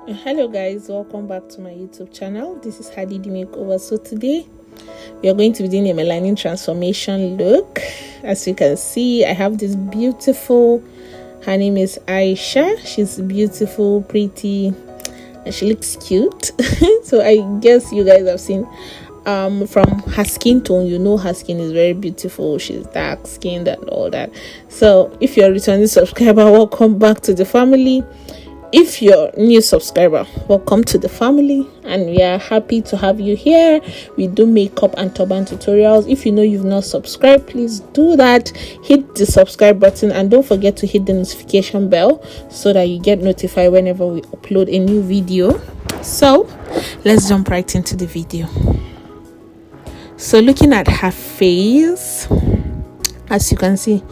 Hello guys, welcome back to my YouTube channel. This is Hadidi Makeover. So today we are going to be doing a melanin transformation look. As you can see, I have this beautiful, her name is Aisha. She's beautiful, pretty, and she looks cute. So I guess you guys have seen from her skin tone, you know her skin is very beautiful. She's dark skinned and all that. So if you're a returning subscriber, welcome back to the family. If you're a new subscriber, welcome to the family, and we are happy to have you here. We do makeup and turban tutorials. If you know you've not subscribed, please do that. Hit the subscribe button and don't forget to hit the notification bell so that you get notified whenever we upload a new video. So let's jump right into the video. So looking at her face, as you can see,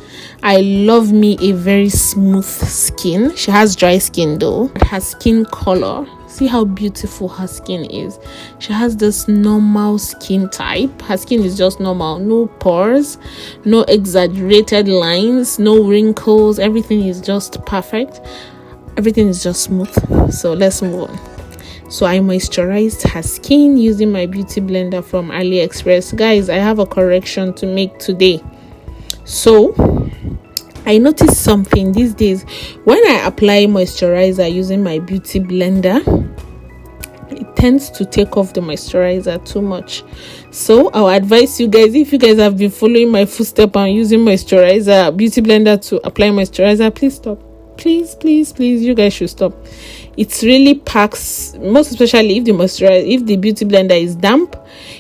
I love me a very smooth skin. She has dry skin though. Her skin color, see how beautiful her skin is. She has this normal skin type. Her skin is just normal, no pores, no exaggerated lines, no wrinkles. Everything is just perfect. Everything is just smooth. So let's move on. So I moisturized her skin using my beauty blender from AliExpress. Guys, I have a correction to make today. So I noticed something these days when I apply moisturizer using my beauty blender, it tends to take off the moisturizer too much. So I'll advise you guys, if you guys have been following my footstep and using moisturizer beauty blender to apply moisturizer, please stop. Please, you guys should stop. It really packs, most especially if the beauty blender is damp,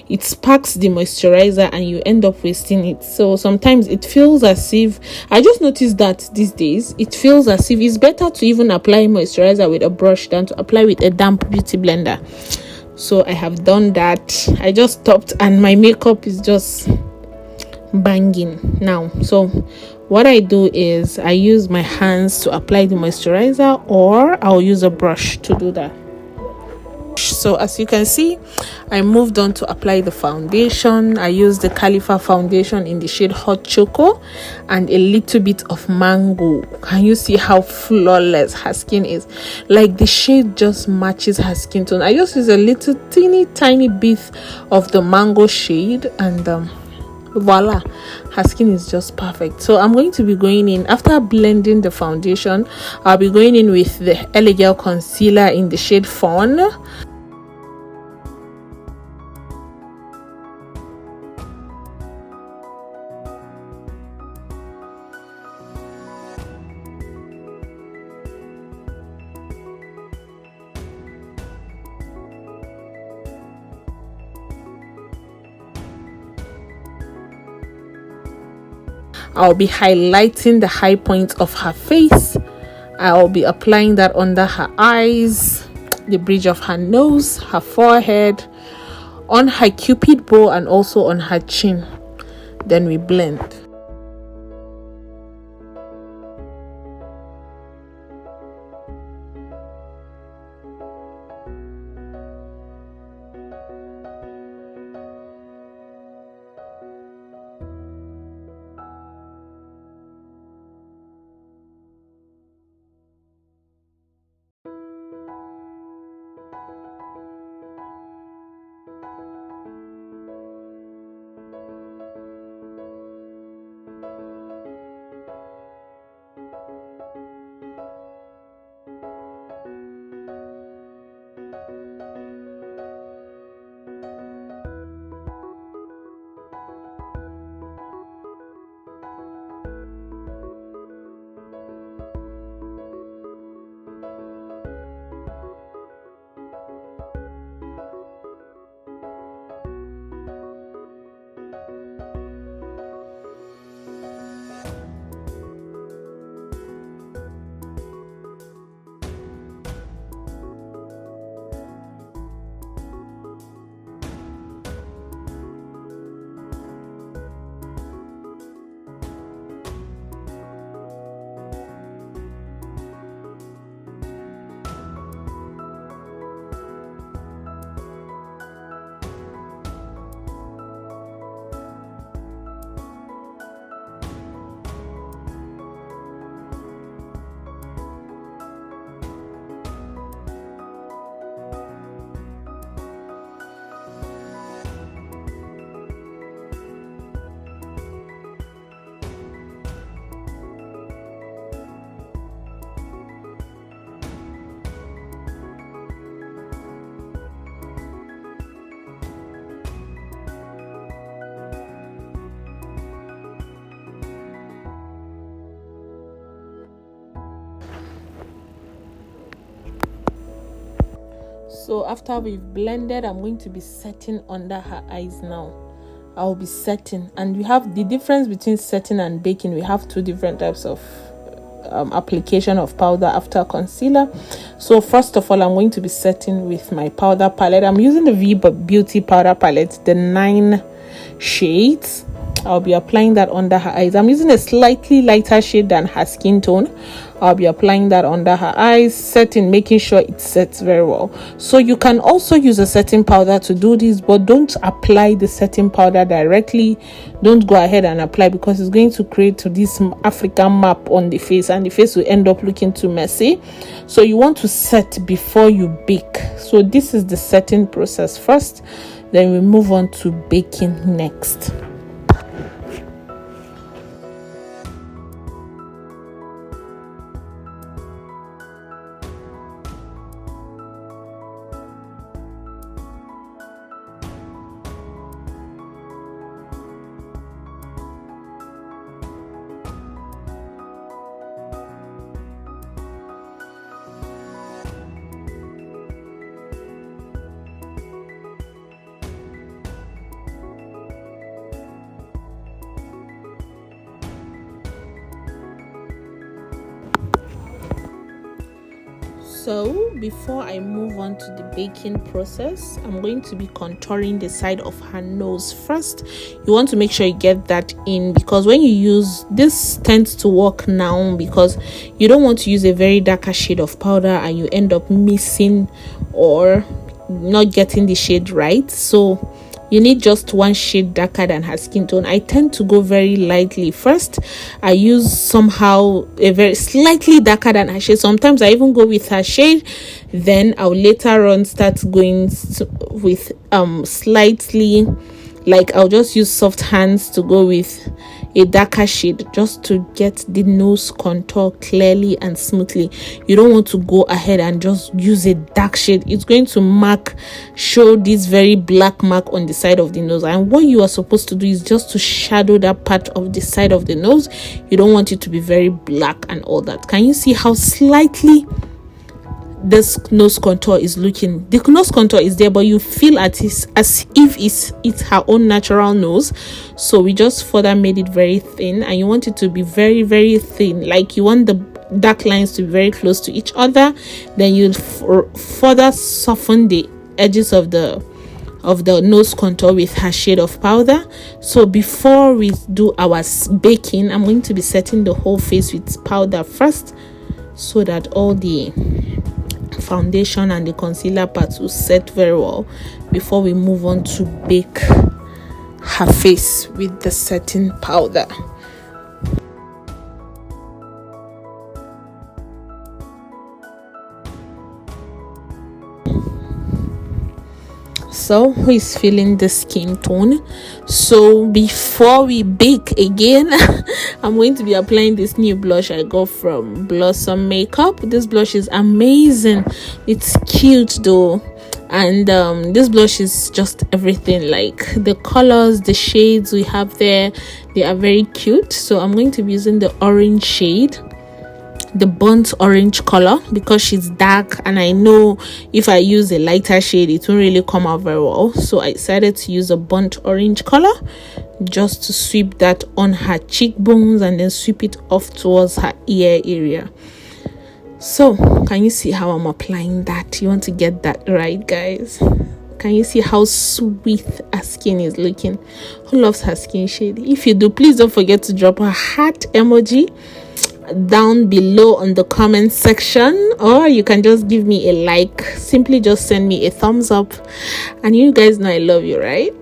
it packs the moisturizer and you end up wasting it. So sometimes it feels as if, I just noticed that these days it feels as if it's better to even apply moisturizer with a brush than to apply with a damp beauty blender. So I have done that. I just stopped and my makeup is just banging now. So what I do is I use my hands to apply the moisturizer, or I'll use a brush to do that. So as you can see, I moved on to apply the foundation. I used the Khalifa foundation in the shade Hot Choco and a little bit of Mango. Can you see how flawless her skin is? Like the shade just matches her skin tone. I just use a little tiny bit of the Mango shade and voila, her skin is just perfect. So I'm going to be going in, after blending the foundation, I'll be going in with the LA Girl concealer in the shade Fawn. I'll be highlighting the high point of her face. I'll be applying that under her eyes, the bridge of her nose, her forehead, on her cupid bow, and also on her chin. Then we blend. So after we've blended, I'm going to be setting under her eyes now. I'll be setting, and we have the difference between setting and baking. We have two different types of application of powder after concealer. So first of all, I'm going to be setting with my powder palette. I'm using the V Beauty powder palette, the 9 shades. I'll be applying that under her eyes. I'm using a slightly lighter shade than her skin tone. I'll be applying that under her eyes, setting, making sure it sets very well. So you can also use a setting powder to do this, but don't apply the setting powder directly. Don't go ahead and apply, because it's going to create this African map on the face, and the face will end up looking too messy. So you want to set before you bake. So this is the setting process first, then we move on to baking next. So before I move on to the baking process, I'm going to be contouring the side of her nose first. You want to make sure you get that in, because when you use this tends to work now, because you don't want to use a very darker shade of powder and you end up missing or not getting the shade right. So you need just one shade darker than her skin tone. I tend to go very lightly. First, I use somehow a very slightly darker than her shade. Sometimes I even go with her shade. Then I'll later on start going with slightly, like I'll just use soft hands to go with a darker shade, just to get the nose contour clearly and smoothly. You don't want to go ahead and just use a dark shade. It's going to show this very black mark on the side of the nose, and what you are supposed to do is just to shadow that part of the side of the nose. You don't want it to be very black and all that. Can you see how slightly this nose contour is looking? The nose contour is there, but you feel as if it's her own natural nose. So we just further made it very thin, and you want it to be very, very thin. Like you want the dark lines to be very close to each other. Then you further soften the edges of the nose contour with her shade of powder. So before we do our baking, I'm going to be setting the whole face with powder first, so that all the foundation and the concealer parts will set very well before we move on to bake her face with the setting powder. So who is feeling the skin tone? So before we bake again, I'm going to be applying this new blush I got from Blossom Makeup. This blush is amazing. It's cute though, and this blush is just everything. Like the colors, the shades we have there, they are very cute. So I'm going to be using the orange shade, the burnt orange color, because she's dark, and I know if I use a lighter shade it won't really come out very well. So I decided to use a burnt orange color just to sweep that on her cheekbones and then sweep it off towards her ear area. So can you see how I'm applying that? You want to get that right, guys. Can you see how sweet her skin is looking? Who loves her skin shade? If you do, please don't forget to drop a heart emoji down below on the comment section, or you can just give me a like. Simply just send me a thumbs up, and you guys know I love you, right?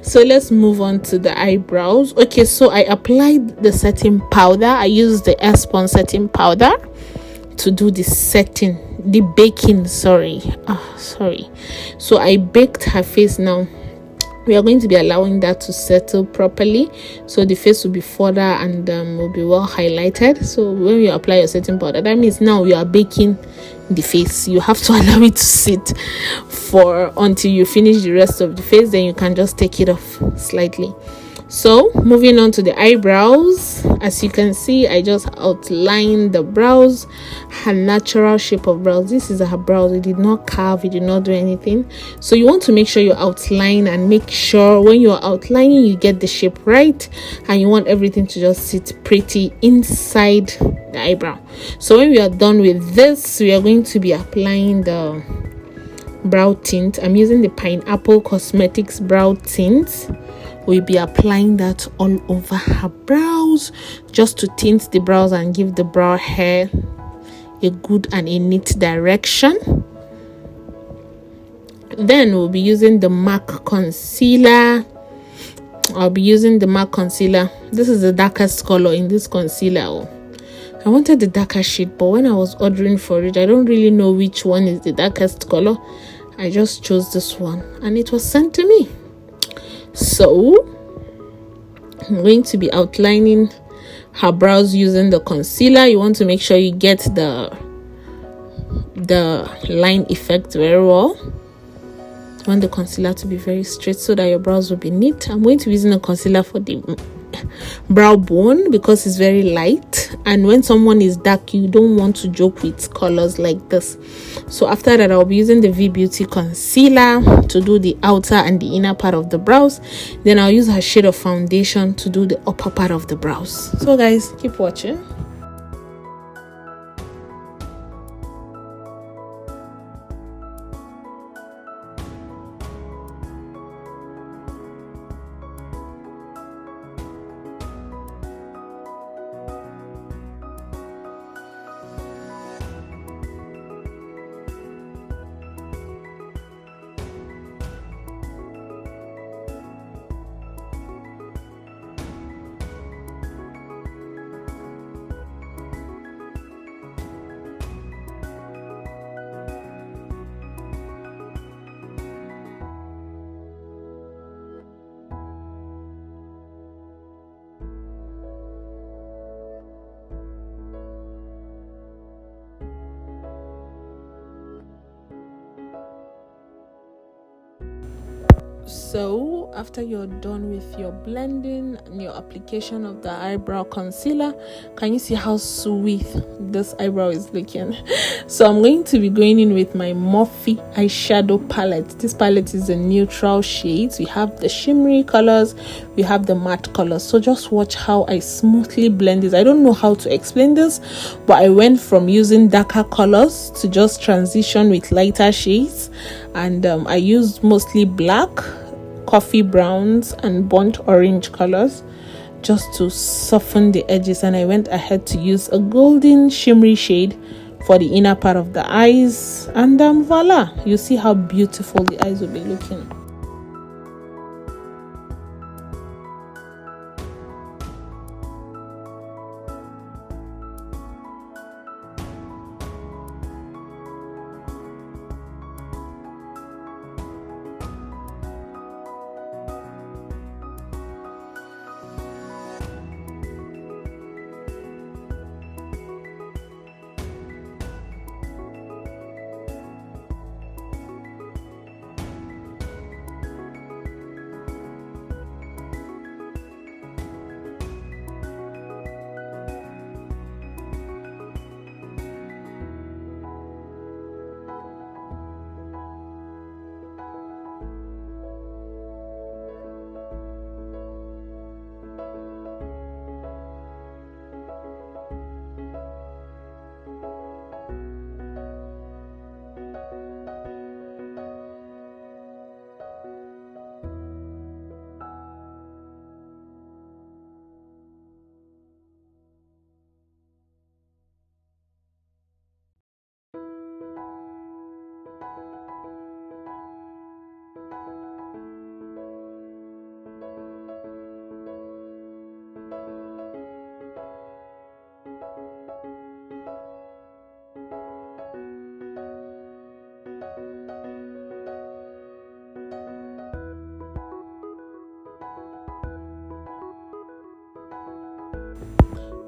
So let's move on to the eyebrows. Okay, so I applied the setting powder. I used the Airspun setting powder to do the baking. Sorry. So I baked her face. Now we are going to be allowing that to settle properly, so the face will be further and will be well highlighted. So when you apply your setting powder, that means now you are baking the face. You have to allow it to sit until you finish the rest of the face, then you can just take it off slightly. So moving on to the eyebrows, as you can see, I just outlined the brows, her natural shape of brows. This is her brows. We did not carve, we did not do anything. So you want to make sure you outline and make sure when you're outlining you get the shape right, and you want everything to just sit pretty inside the eyebrow. So when we are done with this, we are going to be applying the brow tint. I'm using the Pineapple Cosmetics brow tint. We'll be applying that all over her brows just to tint the brows and give the brow hair a good and a neat direction. Then we'll be using the MAC concealer. I'll be using the MAC concealer. This is the darkest color in this concealer. I wanted the darker shade, but when I was ordering for it, I don't really know which one is the darkest color. I just chose this one and it was sent to me. So I'm going to be outlining her brows using the concealer. You want to make sure you get the line effect very well. You want the concealer to be very straight so that your brows will be neat. I'm going to be using a concealer for the brow bone because it's very light, and when someone is dark you don't want to joke with colors like this. So after that, I'll be using the V Beauty concealer to do the outer and the inner part of the brows. Then I'll use her shade of foundation to do the upper part of the brows. So guys, keep watching. So after you're done with your blending and your application of the eyebrow concealer, can you see how sweet this eyebrow is looking? So I'm going to be going in with my Morphe eyeshadow palette. This palette is a neutral shades. We have the shimmery colors, we have the matte colors. So just watch how I smoothly blend this. I don't know how to explain this, but I went from using darker colors to just transition with lighter shades, and I used mostly black, coffee browns and burnt orange colors just to soften the edges, and I went ahead to use a golden shimmery shade for the inner part of the eyes, and voila, you see how beautiful the eyes will be looking.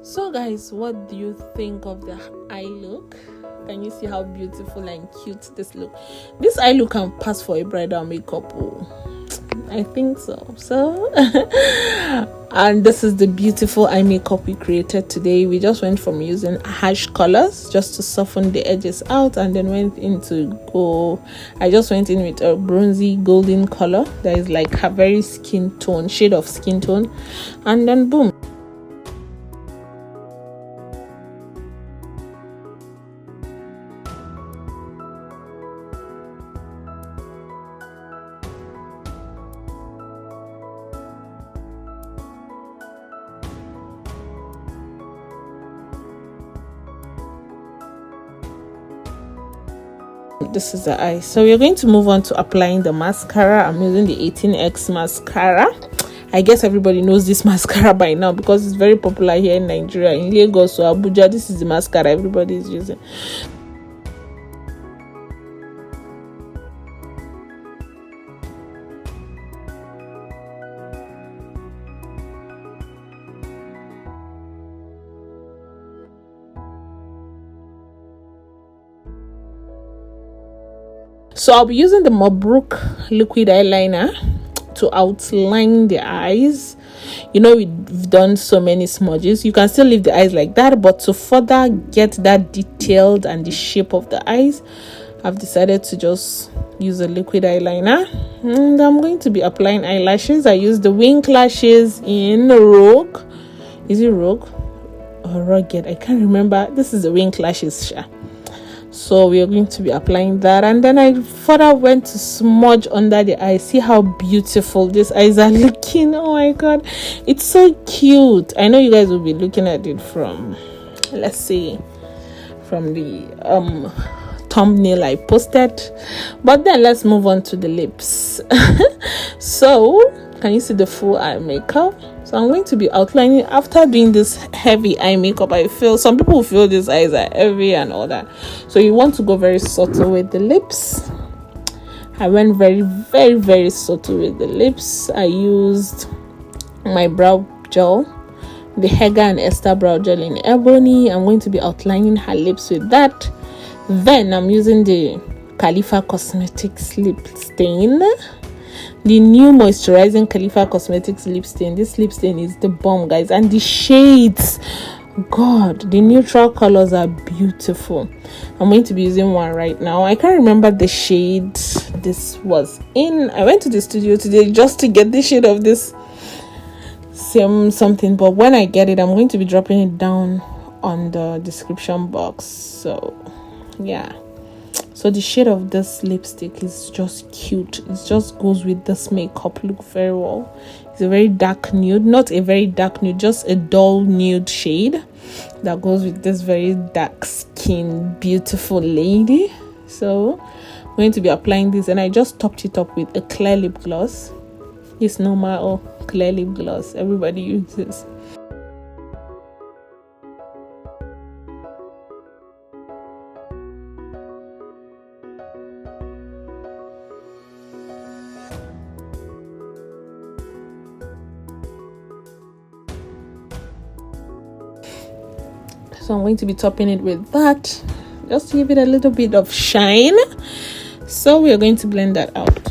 So guys, what do you think of the eye look? Can you see how beautiful and cute this look? This eye look can pass for a bridal makeup. I think so. So and this is the beautiful eye makeup we created today. We just went from using harsh colors just to soften the edges out, and then I just went in with a bronzy golden color that is like a very shade of skin tone, and then boom. This is the eye. So we're going to move on to applying the mascara. I'm using the 18X mascara. I guess everybody knows this mascara by now because it's very popular here in Nigeria, in Lagos or Abuja. This is the mascara everybody is using. So I'll be using the Mabruk liquid eyeliner to outline the eyes. You know, we've done so many smudges. You can still leave the eyes like that, but to further get that detailed and the shape of the eyes, I've decided to just use a liquid eyeliner. And I'm going to be applying eyelashes. I use the Wink Lashes in Rogue. Is it Rogue or Rugged? I can't remember. This is the Wink Lashes. So we are going to be applying that, and then I further went to smudge under the eye. See how beautiful these eyes are looking. Oh my god, it's so cute. I know you guys will be looking at it from, let's see, from the thumbnail I posted, but then let's move on to the lips. So can you see the full eye makeup? So I'm going to be outlining after doing this heavy eye makeup. I feel some people feel these eyes are heavy and all that, so you want to go very subtle with the lips. I went very, very, very subtle with the lips. I used my brow gel, the Hega and Esther brow gel in Ebony. I'm going to be outlining her lips with that. Then I'm using the Khalifa Cosmetics lip stain, the new moisturizing Khalifa Cosmetics lip stain. This lip stain is the bomb, guys, and the shades, god, the neutral colors are beautiful. I'm going to be using one right now. I can't remember the shade this was in. I went to the studio today just to get the shade of this same something, but when I get it, I'm going to be dropping it down on the description box. So yeah, so the shade of this lipstick is just cute. It just goes with this makeup look very well. It's a very dark nude, not a very dark nude, just a dull nude shade that goes with this very dark skin beautiful lady. So I'm going to be applying this, and I just topped it up with a clear lip gloss. It's normal clear lip gloss everybody uses. So I'm going to be topping it with that, just to give it a little bit of shine. So we are going to blend that out.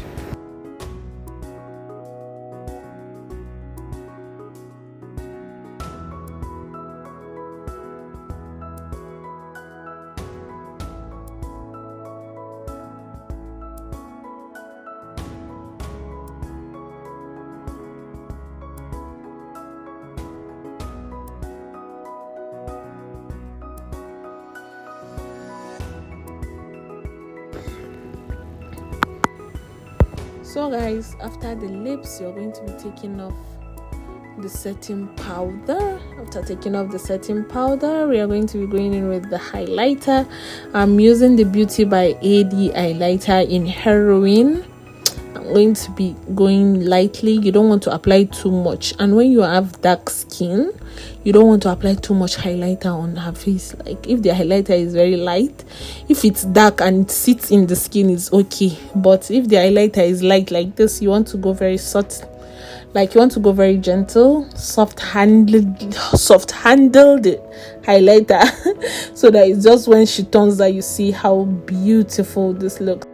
So guys, after the lips, you're going to be taking off the setting powder. After taking off the setting powder, we are going to be going in with the highlighter. I'm using the Beauty by AD highlighter in Heroine. I'm going to be going lightly. You don't want to apply too much, and when you have dark skin, you don't want to apply too much highlighter on her face. Like if the highlighter is very light, if it's dark and it sits in the skin, is okay, but if the highlighter is light like this, you want to go very soft. Like you want to go very gentle, soft handle the highlighter so that it's just when she turns that you see how beautiful this looks.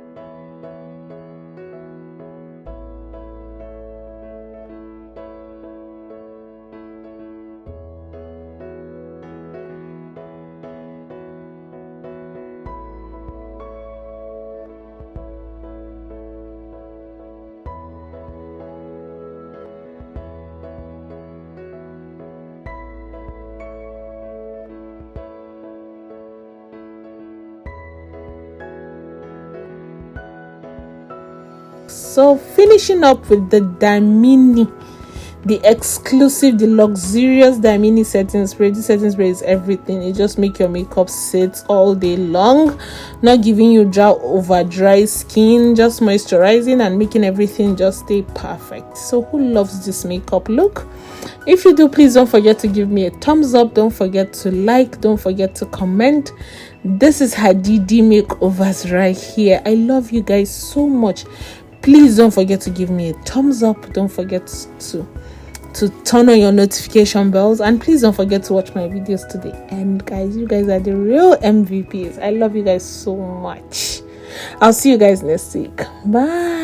So finishing up with the Damini, the exclusive, the luxurious Damini setting spray. This setting spray is everything. It just make your makeup sit all day long, not giving you dry skin, just moisturizing and making everything just stay perfect. So who loves this makeup look? If you do, please don't forget to give me a thumbs up. Don't forget to like, don't forget to comment. This is Hadidi Makeovers right here. I love you guys so much. Please don't forget to give me a thumbs up. Don't forget to turn on your notification bells, and please don't forget to watch my videos to the end, guys. You guys are the real MVPs. I love you guys so much. I'll see you guys next week. Bye.